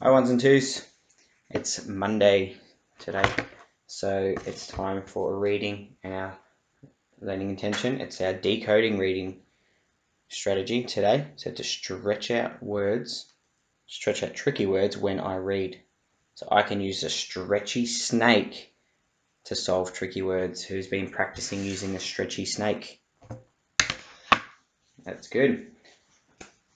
Hi ones and twos, it's Monday today, so it's time for a reading and our learning intention. It's our decoding reading strategy today, so to stretch out tricky words when I read. So I can use a stretchy snake to solve tricky words. Who's been practicing using a stretchy snake? That's good.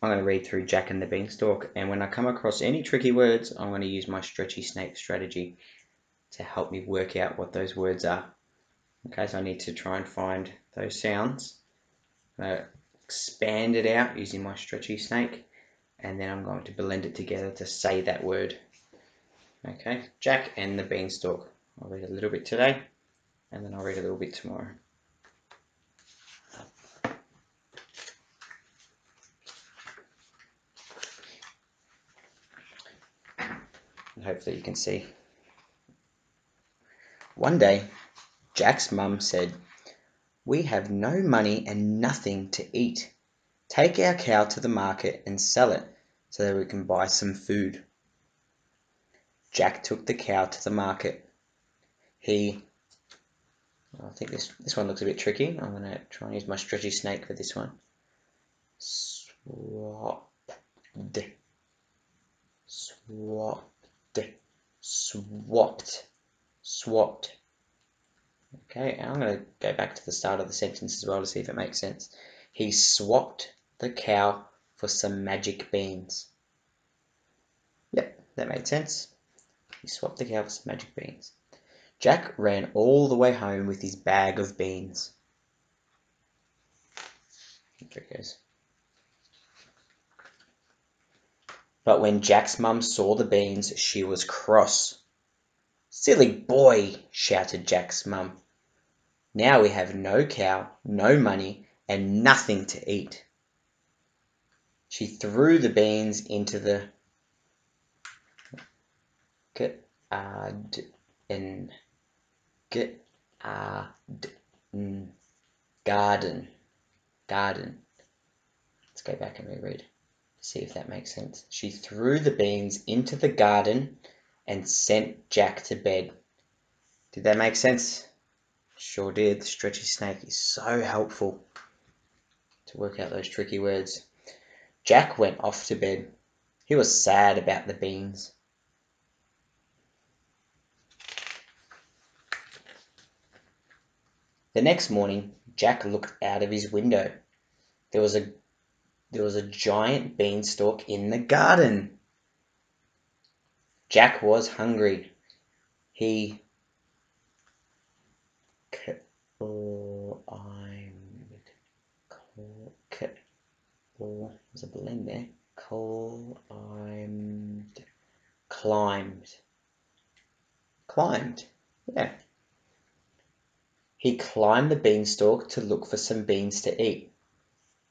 I'm going to read through Jack and the Beanstalk, and when I come across any tricky words, I'm going to use my stretchy snake strategy to help me work out what those words are. Okay, so I need to try and find those sounds. Expand it out using my stretchy snake, and then I'm going to blend it together to say that word. Okay, Jack and the Beanstalk. I'll read a little bit today, and then I'll read a little bit tomorrow. And hopefully you can see. One day, Jack's mum said, "We have no money and nothing to eat. Take our cow to the market and sell it so that we can buy some food." Jack took the cow to the market. I think this one looks a bit tricky. I'm going to try and use my stretchy snake for this one. Swapped. Okay, and I'm going to go back to the start of the sentence as well to see if it makes sense. He swapped the cow for some magic beans. Yep, that made sense. He swapped the cow for some magic beans. Jack ran all the way home with his bag of beans. There it goes. But when Jack's mum saw the beans, she was cross. "Silly boy," shouted Jack's mum. "Now we have no cow, no money, and nothing to eat." She threw the beans into the garden. Let's go back and reread. See if that makes sense. She threw the beans into the garden and sent Jack to bed. Did that make sense? Sure did. The stretchy snake is so helpful to work out those tricky words. Jack went off to bed. He was sad about the beans. The next morning, Jack looked out of his window. There was a giant beanstalk in the garden. Jack was hungry. He there's a blend there. Climbed. Yeah. He climbed the beanstalk to look for some beans to eat.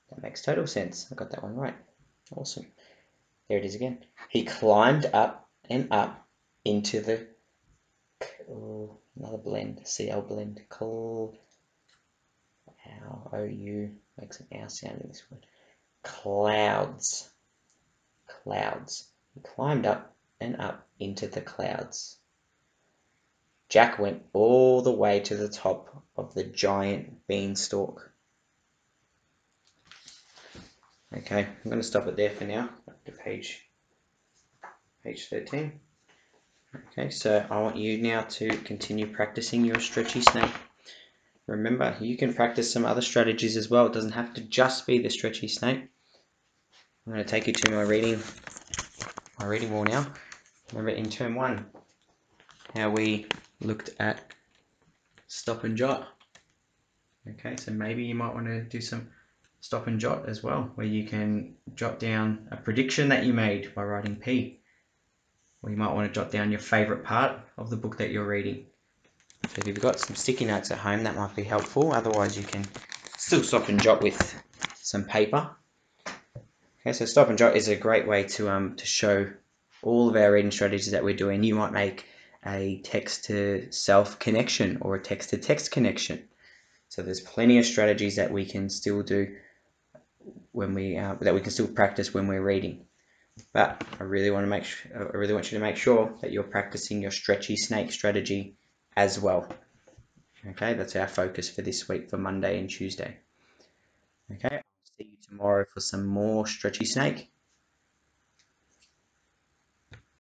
That makes total sense. I got that one right. Awesome. There it is again. He climbed up and up into the another blend. CL blend. OU makes an ow sound in this word. Clouds. He climbed up and up into the clouds. Jack went all the way to the top of the giant beanstalk. Okay, I'm going to stop it there for now. Back to page 13. Okay, so I want you now to continue practicing your stretchy snake. Remember, you can practice some other strategies as well. It doesn't have to just be the stretchy snake. I'm going to take you to my reading wall now. Remember in term 1, how we looked at stop and jot. Okay, so maybe you might want to do some stop and jot as well, where you can jot down a prediction that you made by writing P. Or you might want to jot down your favorite part of the book that you're reading. So if you've got some sticky notes at home, that might be helpful. Otherwise, you can still stop and jot with some paper. Okay, so stop and jot is a great way to show all of our reading strategies that we're doing. You might make a text-to-self connection or a text-to-text connection. So there's plenty of strategies that we can still do when we can still practice when we're reading. But I really want you to make sure that you're practicing your stretchy snake strategy as well. Okay, that's our focus for this week for Monday and Tuesday. Okay, I'll see you tomorrow for some more stretchy snake.